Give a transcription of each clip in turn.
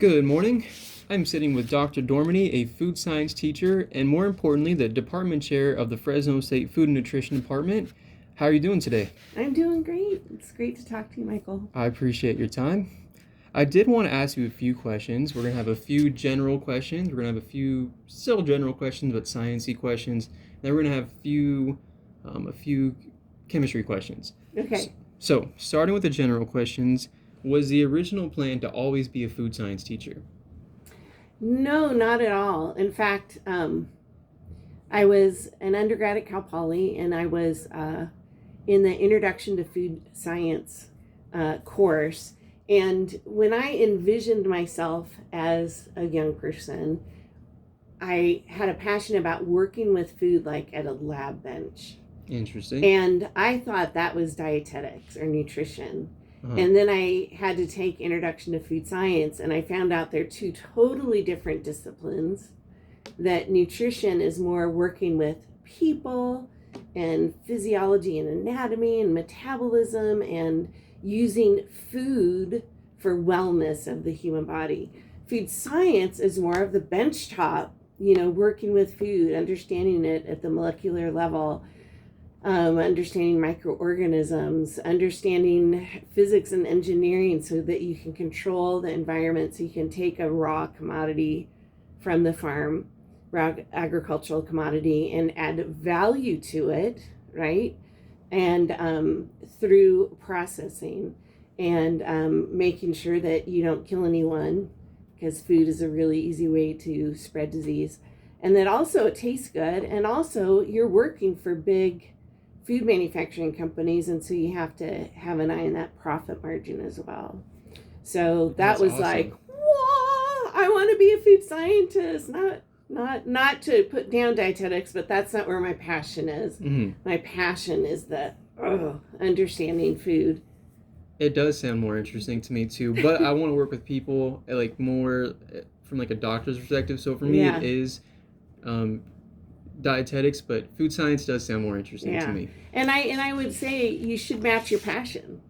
Good morning. I'm sitting with Dr. Dormany, a food science teacher, and more importantly, the department chair of the Fresno State Food and Nutrition Department. How are you doing today? I'm doing great. It's great to talk to you, Michael. I appreciate your time. I did want to ask you a few questions. We're going to have a few general questions. We're going to have a few still general questions, but sciencey questions. Then we're going to have a few chemistry questions. Okay. So, starting with the general questions, was the original plan to always be a food science teacher? No, not at all. In fact, I was an undergrad at Cal Poly, and I was in the Introduction to Food Science course. And when I envisioned myself as a young person, I had a passion about working with food like at a lab bench. Interesting. And I thought that was dietetics or nutrition. Uh-huh. And then I had to take Introduction to Food Science, and I found out they're two totally different disciplines. That nutrition is more working with people and physiology and anatomy and metabolism and using food for wellness of the human body. Food science is more of the benchtop, working with food, understanding it at the molecular level. Understanding microorganisms, understanding physics and engineering so that you can control the environment, so you can take a raw commodity from the farm, raw agricultural commodity, and add value to it, right? And through processing and making sure that you don't kill anyone, because food is a really easy way to spread disease. And that also it tastes good, and also you're working for big food manufacturing companies, and so you have to have an eye on that profit margin as well. So that was awesome. Like, whoa, I want to be a food scientist. Not to put down dietetics, but that's not where my passion is. Mm-hmm. My passion is the understanding food. It does sound more interesting to me too, but I want to work with people like more from like a doctor's perspective. So for me, It is dietetics, but food science does sound more interesting to me. And I would say you should match your passion,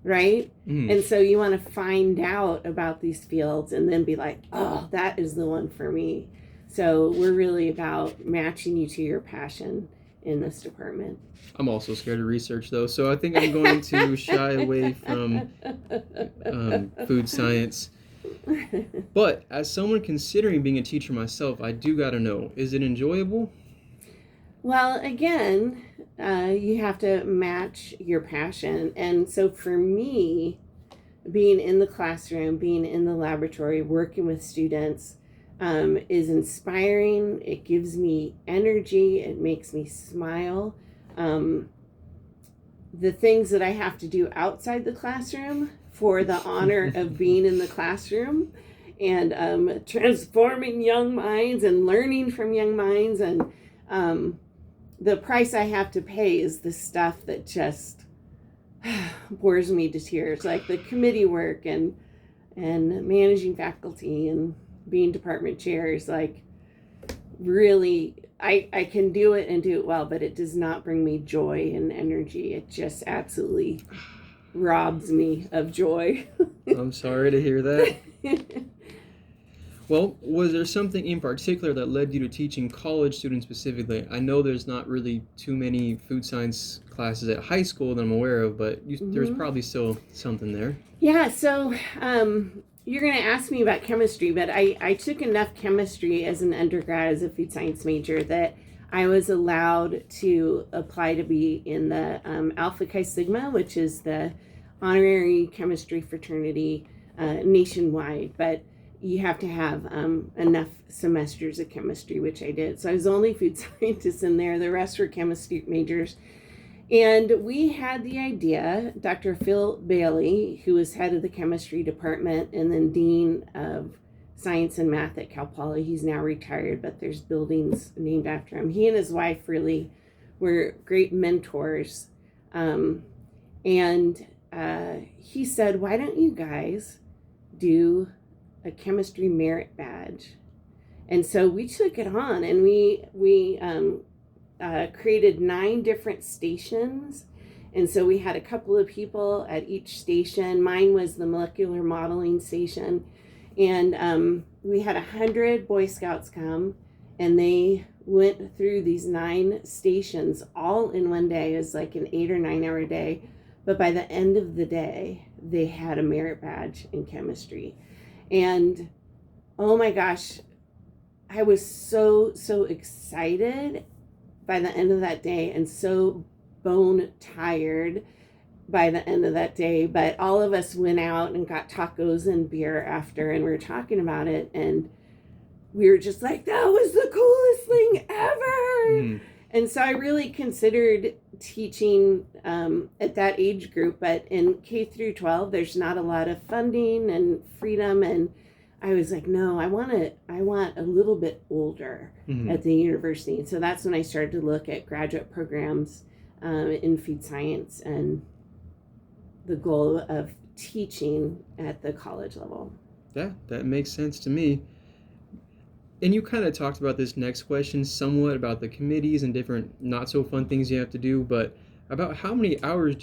right? Mm-hmm. And so you want to find out about these fields and then be like, oh, that is the one for me. So we're really about matching you to your passion in this department. I'm also scared of research though, so I think I'm going to shy away from food science. But as someone considering being a teacher myself, I do gotta know, is it enjoyable? Well, again, you have to match your passion. And so for me, being in the classroom, being in the laboratory, working with students is inspiring. It gives me energy. It makes me smile. The things that I have to do outside the classroom for the honor of being in the classroom and transforming young minds and learning from young minds, and the price I have to pay is the stuff that just bores me to tears, like the committee work and managing faculty and being department chairs. Like, really, I can do it and do it well, but it does not bring me joy and energy. It just absolutely robs me of joy. I'm sorry to hear that. Well, was there something in particular that led you to teaching college students specifically? I know there's not really too many food science classes at high school that I'm aware of, but there's probably still something there. Yeah, so you're going to ask me about chemistry, but I took enough chemistry as an undergrad, as a food science major, that I was allowed to apply to be in the Alpha Chi Sigma, which is the honorary chemistry fraternity nationwide. But you have to have enough semesters of chemistry, which I did. So I was the only food scientist in there. The rest were chemistry majors. And we had the idea, Dr. Phil Bailey, who was head of the chemistry department and then dean of science and math at Cal Poly. He's now retired, but there's buildings named after him. He and his wife really were great mentors. And he said, why don't you guys do a chemistry merit badge? And so we took it on, and we created 9 different stations. And so we had a couple of people at each station. Mine was the molecular modeling station. And we had 100 Boy Scouts come, and they went through these 9 stations all in one day. It was like an 8 or 9 hour day. But by the end of the day, they had a merit badge in chemistry. And oh my gosh, I was so excited by the end of that day, and so bone tired by the end of that day. But all of us went out and got tacos and beer after, and we were talking about it, and we were just like, that was the coolest thing ever. And so I really considered teaching at that age group, but in K through 12, there's not a lot of funding and freedom. And I was like, no, I want a little bit older at the university. And so that's when I started to look at graduate programs in food science, and the goal of teaching at the college level. Yeah, that makes sense to me. And you kind of talked about this next question somewhat, about the committees and different not so fun things you have to do, but about how many hours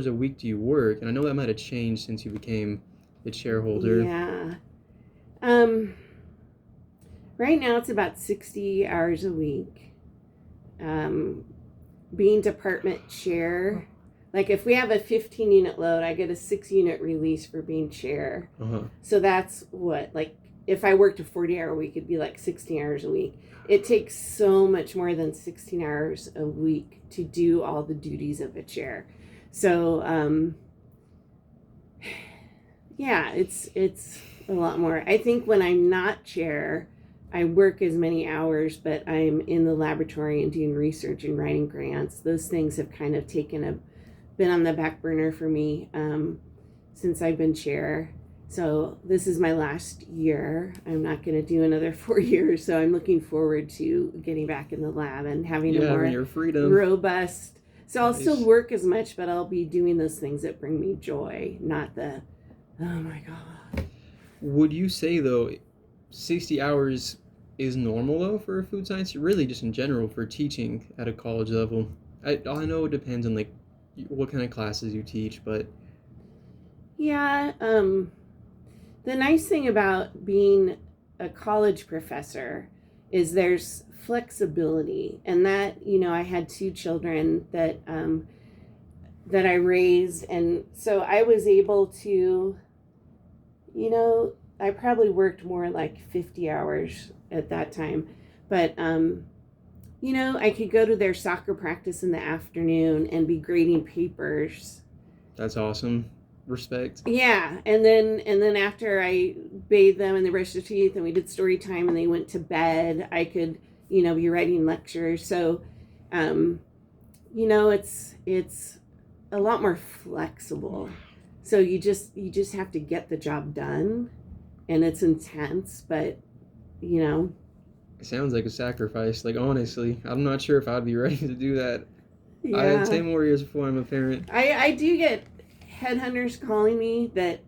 a week do you work? And I know that might have changed since you became the chairholder. Yeah. Right now it's about 60 hours a week. Being department chair, like if we have a 15 unit load, I get a 6 unit release for being chair. So that's what, like, if I worked a 40-hour week, it'd be like 16 hours a week. It takes so much more than 16 hours a week to do all the duties of a chair. So, yeah, it's a lot more. I think when I'm not chair, I work as many hours, but I'm in the laboratory and doing research and writing grants. Those things have kind of been on the back burner for me since I've been chair. So this is my last year. I'm not going to do another 4 years. So I'm looking forward to getting back in the lab and having a more your freedom. Robust. So I'll still work as much, but I'll be doing those things that bring me joy, not the, oh my God. Would you say, though, 60 hours is normal, though, for food science? Really, just in general, for teaching at a college level? I know it depends on, like, what kind of classes you teach, but... Yeah, the nice thing about being a college professor is there's flexibility, and that, I had 2 children that I raised, and so I was able to, I probably worked more like 50 hours at that time, but I could go to their soccer practice in the afternoon and be grading papers. That's awesome. Respect. Yeah, and then after I bathed them and they brushed their teeth and we did story time and they went to bed, I could, be writing lectures. So, it's a lot more flexible. So you just have to get the job done, and it's intense, but It sounds like a sacrifice. Like, honestly, I'm not sure if I'd be ready to do that. Yeah. I have 10 more years before I'm a parent. I do get headhunters calling me that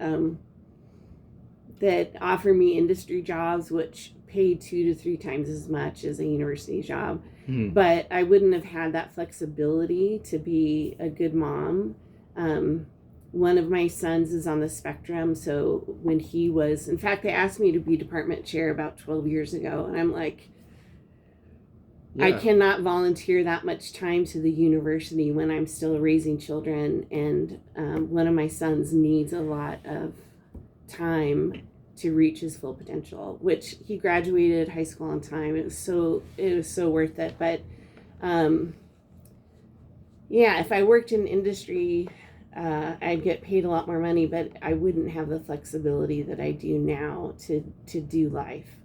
offer me industry jobs, which pay 2 to 3 times as much as a university job. But I wouldn't have had that flexibility to be a good mom. One of my sons is on the spectrum, so when he was, in fact, they asked me to be department chair about 12 years ago, and I'm like, I cannot volunteer that much time to the university when I'm still raising children, and one of my sons needs a lot of time to reach his full potential, which he graduated high school on time. It was so worth it. But if I worked in industry, I'd get paid a lot more money, but I wouldn't have the flexibility that I do now to do life,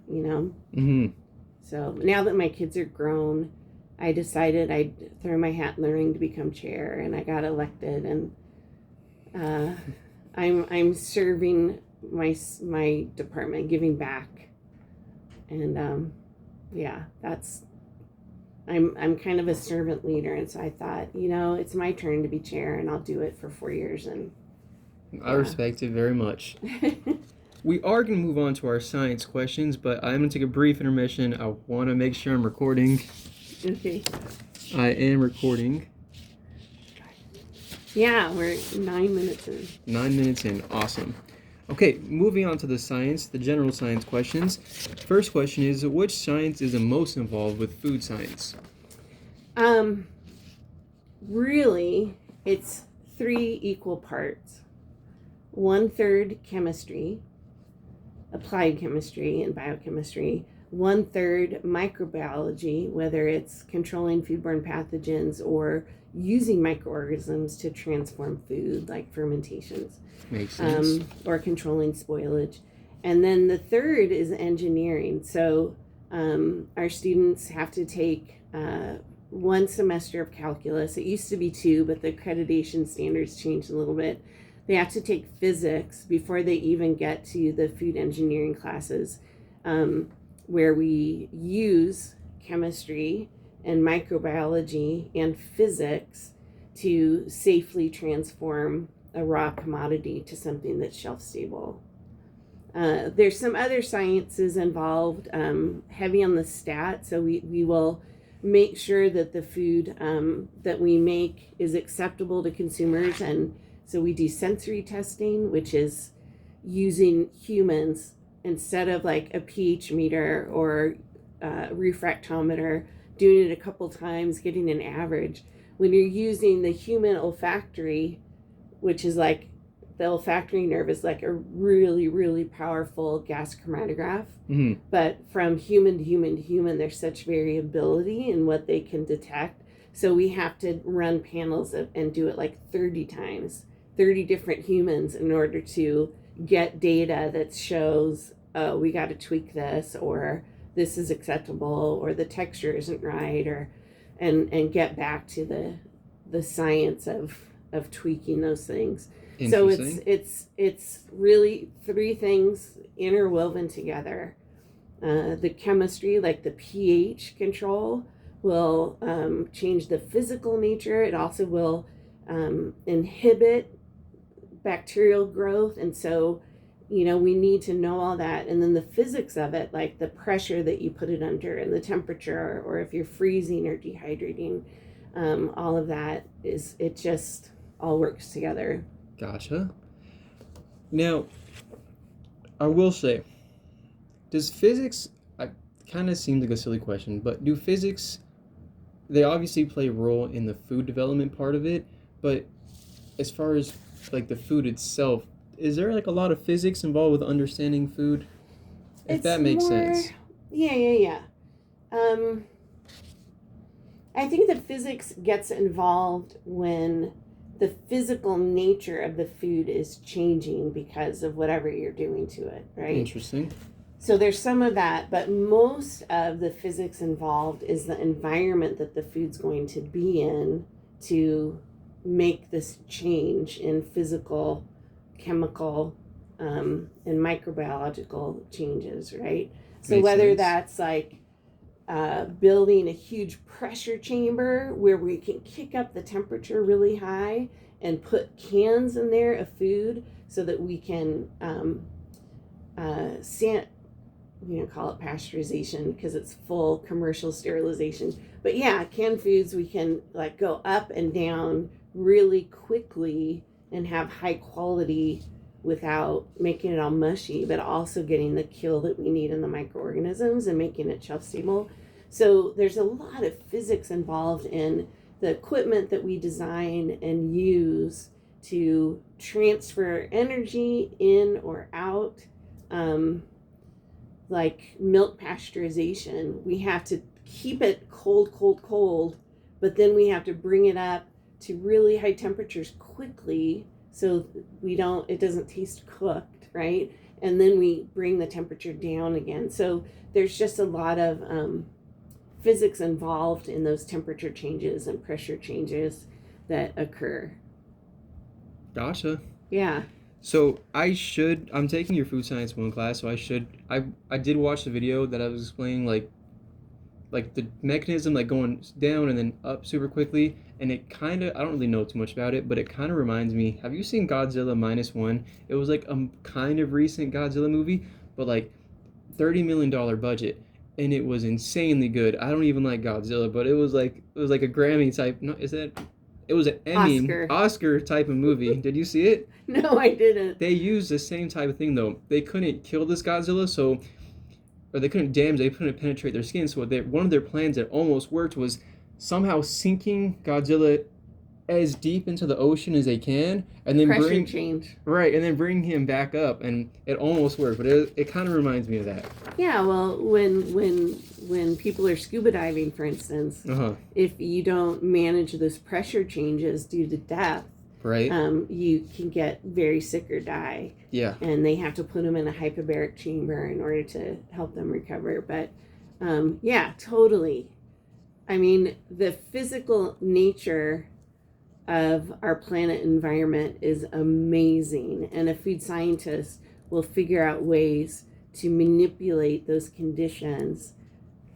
So now that my kids are grown, I decided I'd throw my hat in the ring to become chair, and I got elected, and I'm serving my department, giving back, and I'm kind of a servant leader, and so I thought, it's my turn to be chair, and I'll do it for 4 years, and I respect it very much. We are going to move on to our science questions, but I'm going to take a brief intermission. I want to make sure I'm recording. Okay. I am recording. Yeah, we're 9 minutes in. 9 minutes in. Awesome. Okay, moving on to the general science questions. First question is, which science is the most involved with food science? Um, Really, it's three equal parts. One third chemistry, applied chemistry and biochemistry. One third microbiology, whether it's controlling foodborne pathogens or using microorganisms to transform food, like fermentations, Makes sense. or controlling spoilage. And then the third is engineering. So our students have to take one semester of calculus. It used to be two, but the accreditation standards changed a little bit. They have to take physics before they even get to the food engineering classes, where we use chemistry and microbiology and physics to safely transform a raw commodity to something that's shelf stable. There's some other sciences involved, heavy on the stat, so we will make sure that the food that we make is acceptable to consumers. And so we do sensory testing, which is using humans instead of like a pH meter or refractometer, doing it a couple times, getting an average. When you're using the human olfactory, which is like the olfactory nerve is like a really, really powerful gas chromatograph. Mm-hmm. But from human to human to human, there's such variability in what they can detect. So we have to run panels and do it like 30 times, 30 different humans in order to get data that shows, oh, we got to tweak this, or this is acceptable, or the texture isn't right, or and get back to the science of tweaking those things. So it's really three things interwoven together. The chemistry, like the pH control, will change the physical nature. It also will inhibit bacterial growth, and so we need to know all that. And then the physics of it, like the pressure that you put it under and the temperature, or if you're freezing or dehydrating, all of that it just all works together. Gotcha. Now, I will say, does physics, I kind of seems like a silly question, but do physics, they obviously play a role in the food development part of it, but as far as like the food itself, is there like a lot of physics involved with understanding food? If that makes sense. Yeah. I think that physics gets involved when the physical nature of the food is changing because of whatever you're doing to it, right? Interesting. So there's some of that, but most of the physics involved is the environment that the food's going to be in to make this change in physical, chemical, and microbiological changes, right? So Makes whether sense. that's like building a huge pressure chamber where we can kick up the temperature really high and put cans in there of food so that we can call it pasteurization because it's full commercial sterilization. But yeah, canned foods, we can like go up and down really quickly and have high quality without making it all mushy, but also getting the kill that we need in the microorganisms and making it shelf stable. So there's a lot of physics involved in the equipment that we design and use to transfer energy in or out. Like milk pasteurization, we have to keep it cold, but then we have to bring it up to really high temperatures quickly so it doesn't taste cooked, right? And then we bring the temperature down again. So there's just a lot of physics involved in those temperature changes and pressure changes that occur. Gotcha. Yeah. So I'm taking your food science 1 class, so I did watch the video that I was explaining like the mechanism like going down and then up super quickly, and it kind of, I don't really know too much about it, but it kind of reminds me, have you seen Godzilla -1? It was like a kind of recent Godzilla movie, but like $30 million budget, and it was insanely good. I don't even like Godzilla, but it was like a Grammy type. No, is that It was an Emmy, Oscar. Oscar type of movie. Did you see it? No, I didn't. They used the same type of thing though. They couldn't kill this Godzilla, so or they couldn't damage, they couldn't penetrate their skin. So one of their plans that almost worked was somehow sinking Godzilla as deep into the ocean as they can, and then Pressure change. right, and then bring him back up, and it almost worked. But it kind of reminds me of that. Yeah, well, when people are scuba diving, for instance, if you don't manage those pressure changes due to depth, right, you can get very sick or die. Yeah. And they have to put them in a hyperbaric chamber in order to help them recover. But yeah, totally. I mean, the physical nature of our planet environment is amazing, and a food scientist will figure out ways to manipulate those conditions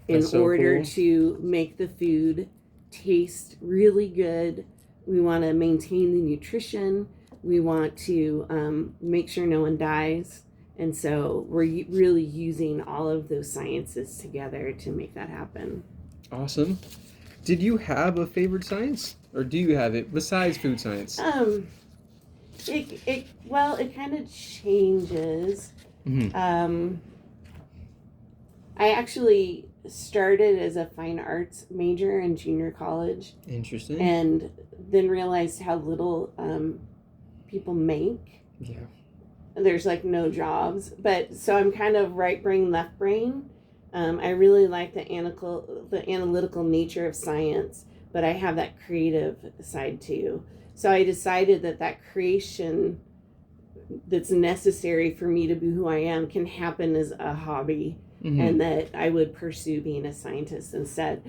in order to make the food taste really good. We want to maintain the nutrition. We want to make sure no one dies. And so we're really using all of those sciences together to make that happen. Awesome. Did you have a favorite science? Or do you have it besides food science? It kind of changes. Mm-hmm. I actually started as a fine arts major in junior college. Interesting. And then realized how little people make. Yeah. There's like no jobs. But so I'm kind of right brain, left brain. I really like the analytical nature of science, but I have that creative side too. So I decided that creation that's necessary for me to be who I am can happen as a hobby, and that I would pursue being a scientist instead.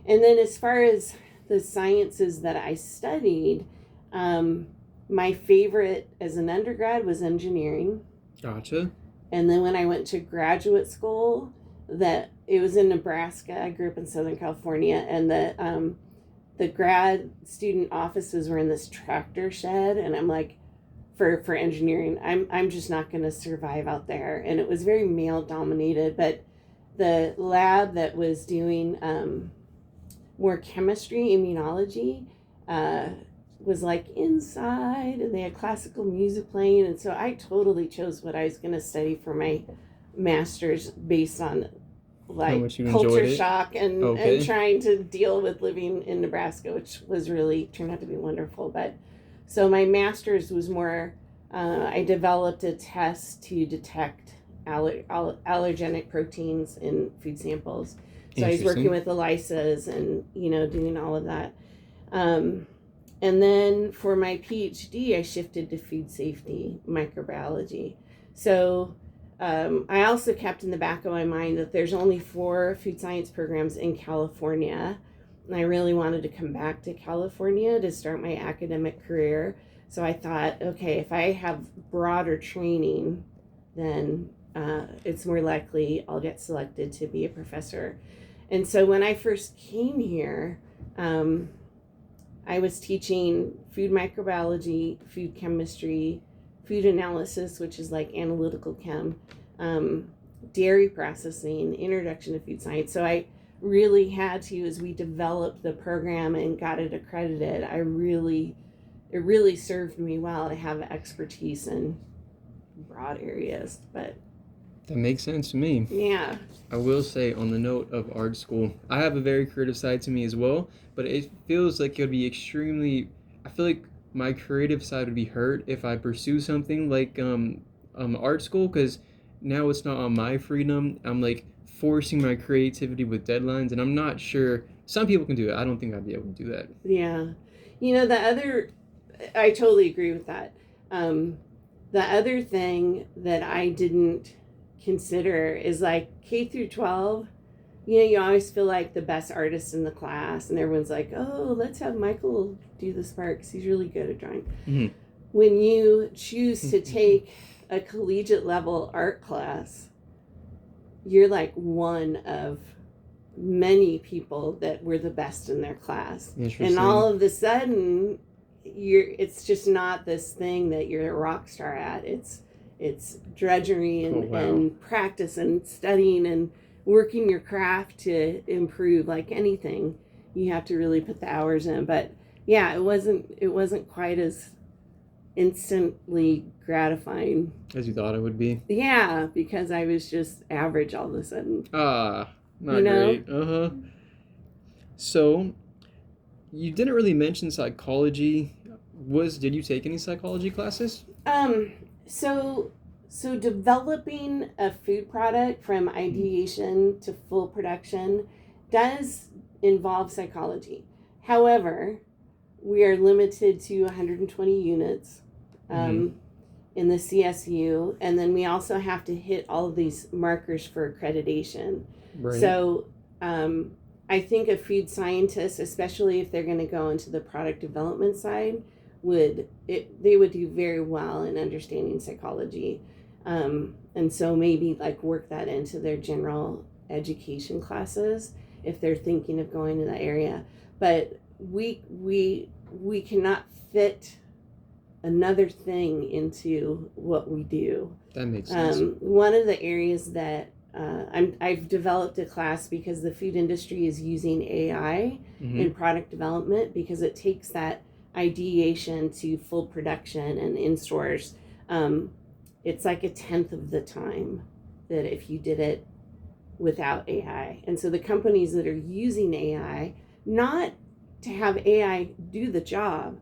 And then as far as the sciences that I studied, my favorite as an undergrad was engineering. Gotcha. And then when I went to graduate school, that it was in Nebraska. I grew up in Southern California, and the grad student offices were in this tractor shed, and I'm like, for engineering, I'm just not going to survive out there. And it was very male dominated, but the lab that was doing more chemistry, immunology, was like inside, and they had classical music playing, and so I totally chose what I was going to study for my master's based on like culture shock and trying to deal with living in Nebraska, which was really turned out to be wonderful. But so my master's was more, I developed a test to detect allergenic proteins in food samples. So I was working with ELISAs and, doing all of that. And then for my PhD, I shifted to food safety, microbiology. So I also kept in the back of my mind that there's only 4 food science programs in California. And I really wanted to come back to California to start my academic career. So I thought, okay, if I have broader training, then it's more likely I'll get selected to be a professor. And so when I first came here, I was teaching food microbiology, food chemistry, food analysis, which is like analytical chem, dairy processing, introduction to food science. So I really had to, as we developed the program and got it accredited, it really served me well to have expertise in broad areas. But that makes sense to me. Yeah. I will say, on the note of art school, I have a very creative side to me as well, but it feels like it would be I feel like my creative side would be hurt if I pursue something like art school, because now it's not on my freedom. I'm like forcing my creativity with deadlines, and I'm not sure. Some people can do it. I don't think I'd be able to do that. Yeah. I totally agree with that. The other thing that I didn't consider is like K through 12, you always feel like the best artist in the class, and everyone's like, oh, let's have Michael do this part because he's really good at drawing. Mm-hmm. When you choose to take a collegiate level art class, you're like one of many people that were the best in their class. And all of a sudden, it's just not this thing that you're a rock star at. It's drudgery and practice and studying and working your craft to improve. Like anything, you have to really put the hours in. But yeah, it wasn't quite as instantly gratifying. As you thought it would be. Yeah, because I was just average all of a sudden. Ah, You not know? great. Uh-huh. So, you didn't really mention psychology. Did you take any psychology classes? Um, so so developing a food product from ideation to full production does involve psychology. However, we are limited to 120 units Mm-hmm. in the CSU, and then we also have to hit all of these markers for accreditation. Right. So I think a food scientist, especially if they're going to go into the product development side, they would do very well in understanding psychology, and so maybe like work that into their general education classes if they're thinking of going to that area. But we cannot fit another thing into what we do. That makes sense. One of the areas that I've developed a class because the food industry is using AI Mm-hmm. in product development, because it takes that ideation to full production and in stores. It's like 1/10 of the time that if you did it without AI. And so the companies that are using AI, not to have AI do the job,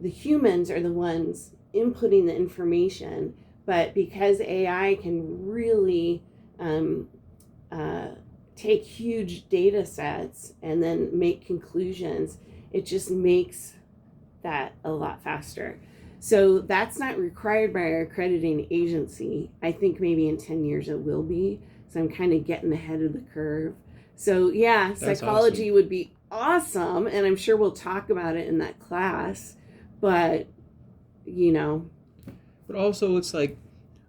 the humans are the ones inputting the information, but because AI can really take huge data sets and then make conclusions, it just makes that a lot faster. So that's not required by our accrediting agency. I think maybe in 10 years it will be. So I'm kind of getting ahead of the curve. So yeah, That's psychology awesome. would be awesome, and I'm sure we'll talk about it in that class. But you know, But also, it's like,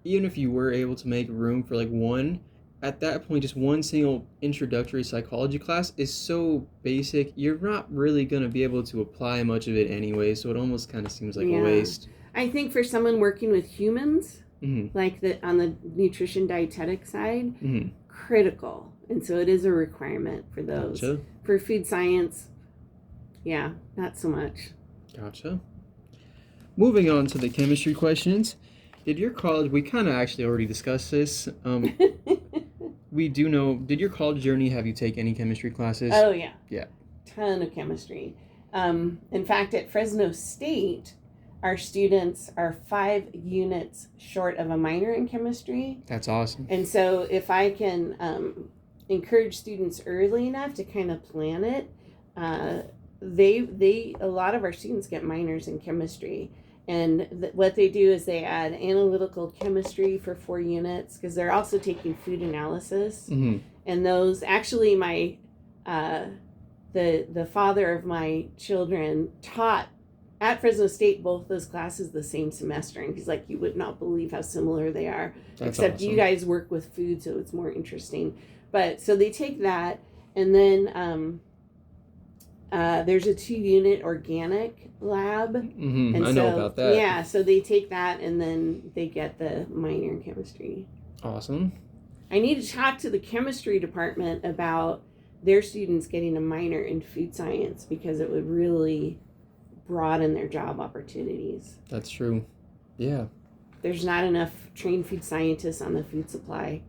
even if you were able to make room for like one, at that point, just one single introductory psychology class is so basic, you're not really going to be able to apply much of it anyway, so it almost kind of seems like a yeah, waste. I think for someone working with humans, Mm-hmm. like on the nutrition dietetic side, Mm-hmm. critical, and so it is a requirement for those. Gotcha. For food science, yeah, not so much. Gotcha. Moving on to the chemistry questions. Did your college, we kind of actually already discussed this. We do know, did your college journey have you take any chemistry classes? Oh yeah, Yeah. ton of chemistry. In fact, at Fresno State, our students are 5 units short of a minor in chemistry. That's awesome. And so if I can encourage students early enough to kind of plan it, they a lot of our students get minors in chemistry. And what they do is they add analytical chemistry for 4 units, because they're also taking food analysis. Mm-hmm. And those, actually, my the father of my children taught at Fresno State both those classes the same semester, and he's like, you would not believe how similar they are. That's Except awesome. you guys work with food, so it's more interesting. But so they take that, and then there's a 2-unit organic lab. Mm-hmm. And I so, know about that. Yeah, so they take that, and then they get the minor in chemistry. Awesome. I need to talk to the chemistry department about their students getting a minor in food science, because it would really broaden their job opportunities. That's true. Yeah. There's not enough trained food scientists on the food supply,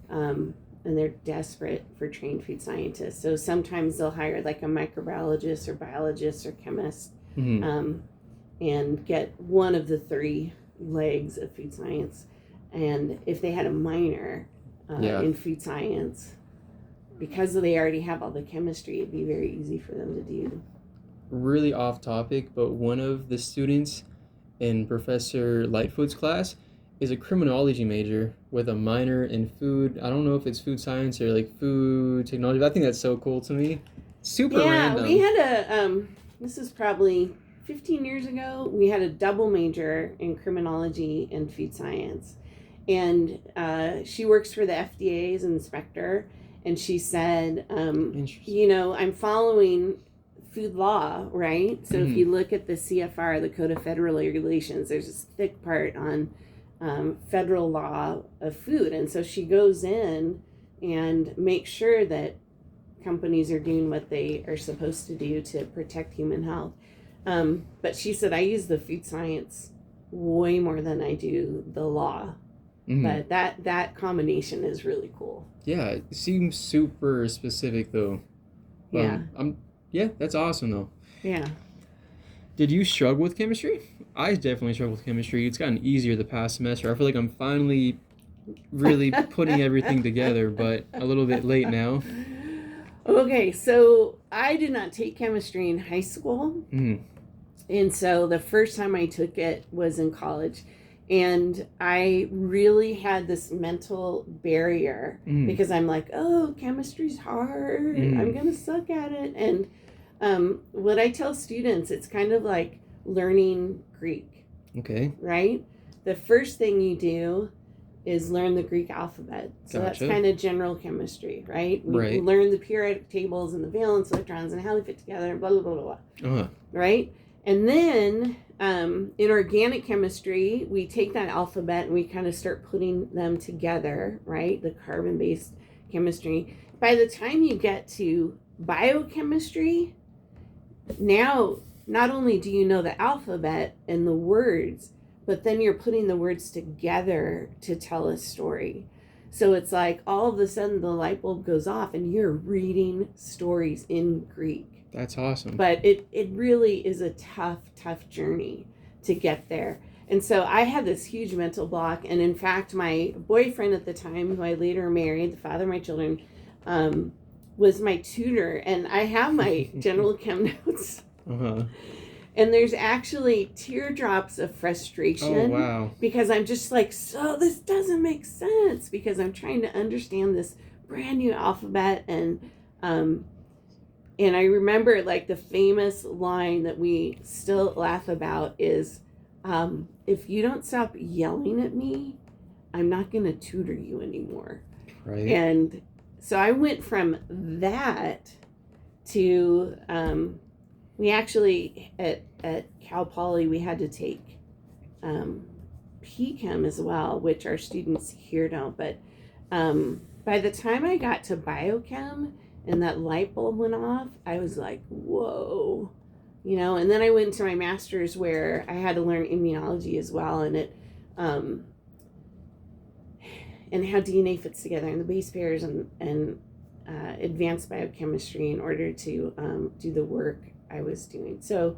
and they're desperate for trained food scientists. So sometimes they'll hire like a microbiologist or biologist or chemist, Mm-hmm. And get one of the 3 legs of food science. And if they had a minor in food science, because they already have all the chemistry, it'd be very easy for them to do. Really off topic, but one of the students in Professor Lightfoot's class is a criminology major with a minor in food. I don't know if it's food science or like food technology, but I think that's so cool to me. Super random. We had a this is probably 15 years ago. We had a double major in criminology and food science, and she works for the FDA as an inspector. And she said, Interesting. I'm following food law, right? So if Mhm. you look at the CFR, the Code of Federal Regulations, there's this thick part on federal law of food. And so she goes in and makes sure that companies are doing what they are supposed to do to protect human health. But she said I use the food science way more than I do the law. Mhm. But that combination is really cool. Yeah, it seems super specific though. Yeah. Yeah, that's awesome though. Yeah. Did you struggle with chemistry? I definitely struggled with chemistry. It's gotten easier the past semester. I feel like I'm finally really putting everything together, but a little bit late now. Okay, so I did not take chemistry in high school. Mm. And so the first time I took it was in college. And I really had this mental barrier because I'm like, oh, chemistry's hard. I'm going to suck at it. And what I tell students, it's kind of like learning Greek. Okay. Right? The first thing you do is learn the Greek alphabet. So that's kind of general chemistry, right? We learn the periodic tables and the valence electrons and how they fit together, blah, blah, blah, blah. Right? And then in organic chemistry, we take that alphabet and we kind of start putting them together, right? The carbon-based chemistry. By the time you get to biochemistry, now not only do you know the alphabet and the words, but then you're putting the words together to tell a story. So it's like all of a sudden the light bulb goes off and you're reading stories in Greek. That's awesome. But it really is a tough journey to get there. And so I had this huge mental block. And in fact, my boyfriend at the time, who I later married, the father of my children, was my tutor. And I have my general chem notes. And there's actually teardrops of frustration. Oh, wow. Because I'm just like, so this doesn't make sense. Because I'm trying to understand this brand new alphabet. And I remember like the famous line that we still laugh about is, if you don't stop yelling at me, I'm not going to tutor you anymore. Right. And so I went from that to, we actually, at Cal Poly, we had to take P-Chem as well, which our students here don't. But by the time I got to biochem and that light bulb went off, I was like, whoa. And then I went to my master's where I had to learn immunology as well, and and how DNA fits together and the base pairs and advanced biochemistry in order to do the work I was doing. So,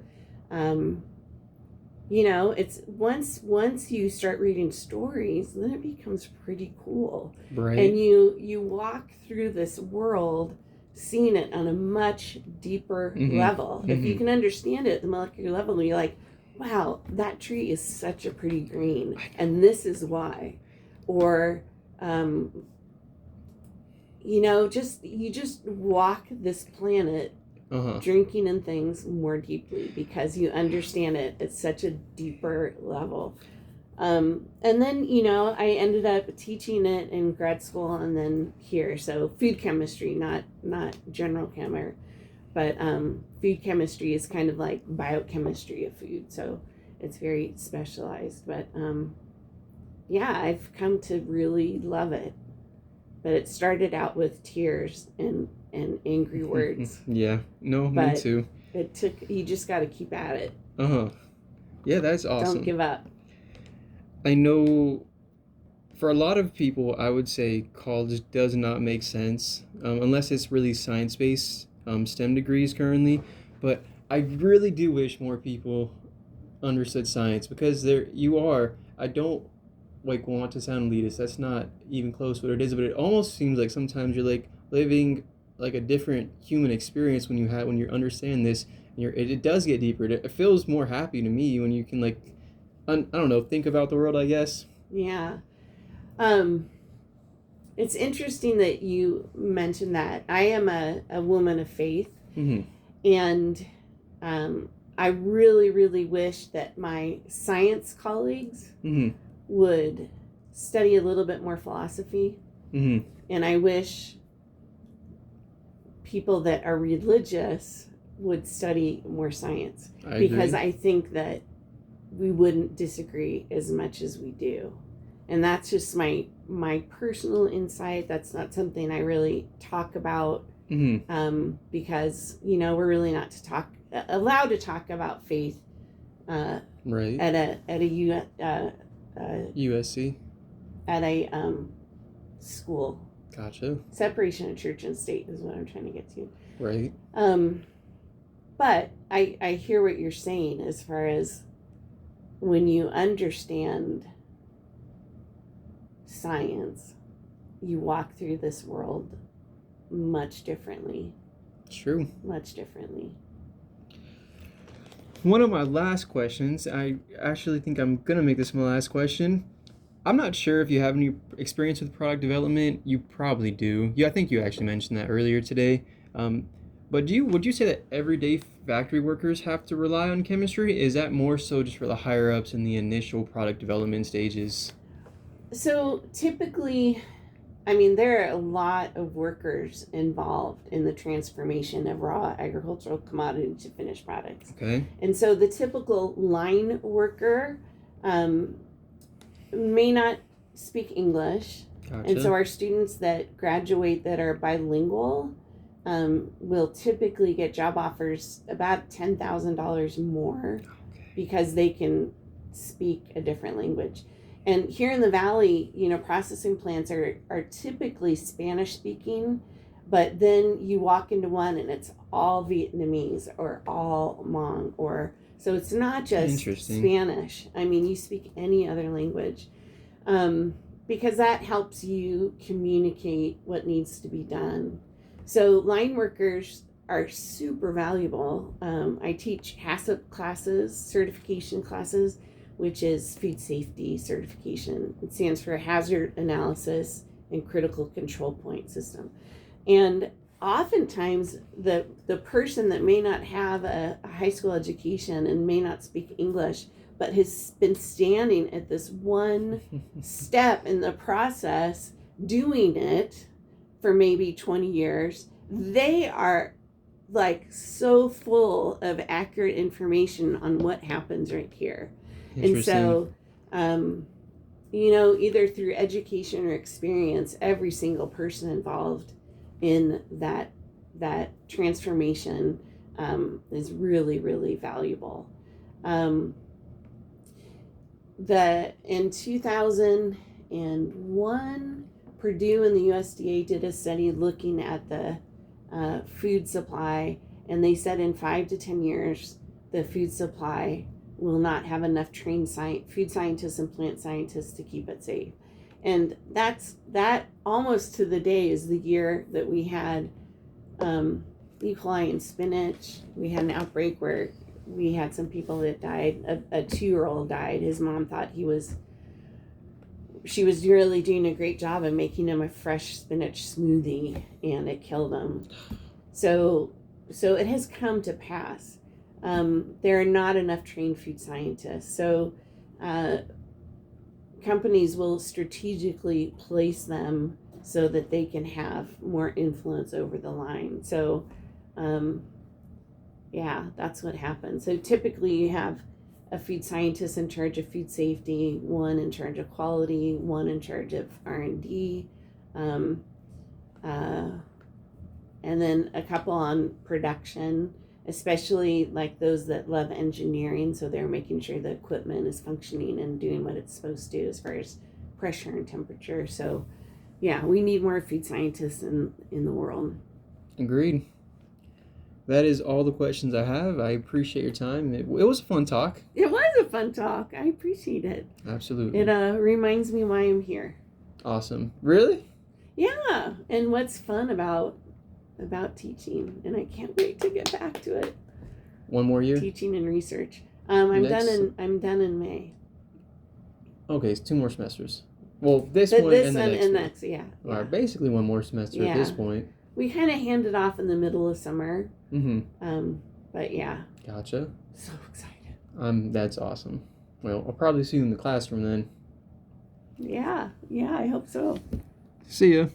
it's once you start reading stories, then it becomes pretty cool. Right. And you walk through this world seeing it on a much deeper level. If you can understand it at the molecular level, you're like, wow, that tree is such a pretty green, and this is why. Or, you just walk this planet drinking in things more deeply because you understand it at such a deeper level. And then, I ended up teaching it in grad school and then here. So food chemistry, not general chem, but food chemistry is kind of like biochemistry of food. So it's very specialized. But yeah, I've come to really love it. But it started out with tears and angry words. Yeah, no, me too. You just got to keep at it. Yeah, that's awesome. Don't give up. I know for a lot of people, I would say college does not make sense unless it's really science-based STEM degrees currently. But I really do wish more people understood science because I don't want to sound elitist. That's not even close to what it is, but it almost seems like sometimes you're like living like a different human experience when you understand this. And it does get deeper. It feels more happy to me when you can I don't know, think about the world, I guess. Yeah. It's interesting that you mentioned that. I am a woman of faith. And I really, really wish that my science colleagues would study a little bit more philosophy. And I wish people that are religious would study more science. Because I think that we wouldn't disagree as much as we do. And that's just my personal insight. That's not something I really talk about because, we're really not to talk allowed to talk about faith Right. at USC. a school. Gotcha. Separation of church and state is what I'm trying to get to. Right. But I hear what you're saying as far as when you understand science, you walk through this world much differently. True. Much differently. One of my last questions, I actually think I'm going to make this my last question. I'm not sure if you have any experience with product development. You probably do. Yeah, I think you actually mentioned that earlier today. But would you say that everyday factory workers have to rely on chemistry? Is that more so just for the higher ups in the initial product development stages? So typically, I mean, there are a lot of workers involved in the transformation of raw agricultural commodity to finished products. Okay. And so the typical line worker may not speak English. Gotcha. And so our students that graduate that are bilingual will typically get job offers about $10,000 more because they can speak a different language. And here in the Valley, processing plants are typically Spanish speaking, but then you walk into one and it's all Vietnamese or all Hmong, so it's not just Spanish. I mean, you speak any other language, because that helps you communicate what needs to be done. So line workers are super valuable. I teach HACCP classes, certification classes, which is food safety certification. It stands for Hazard Analysis and Critical Control Point System. And oftentimes the person that may not have a high school education and may not speak English, but has been standing at this one step in the process, doing it for maybe 20 years, they are like so full of accurate information on what happens right here. And so, either through education or experience, every single person involved in that transformation is really, really valuable. In 2001, Purdue and the USDA did a study looking at the food supply, and they said in 5 to 10 years, the food supply will not have enough trained food scientists and plant scientists to keep it safe. And that almost to the day is the year that we had E. coli in spinach. We had an outbreak where we had some people that died. A 2-year-old died. His mom thought she was really doing a great job of making him a fresh spinach smoothie, and it killed him. So it has come to pass. There are not enough trained food scientists. So companies will strategically place them so that they can have more influence over the line. So that's what happens. So typically you have a food scientist in charge of food safety, one in charge of quality, one in charge of R&D, and then a couple on production, especially like those that love engineering. So they're making sure the equipment is functioning and doing what it's supposed to as far as pressure and temperature. So yeah, we need more food scientists in the world. Agreed. That is all the questions I have. I appreciate your time. It was a fun talk. It was a fun talk. I appreciate it. Absolutely. It reminds me why I'm here. Awesome. Really? Yeah. And what's fun about teaching, and I can't wait to get back to it. One more year? Teaching and research. I'm done in May. Okay, it's 2 more semesters. Well, this one and the next one. Yeah. All right, basically 1 more semester at this point. We kind of handed off in the middle of summer. Mm-hmm. But yeah. Gotcha. So excited. That's awesome. Well, I'll probably see you in the classroom then. Yeah, I hope so. See ya.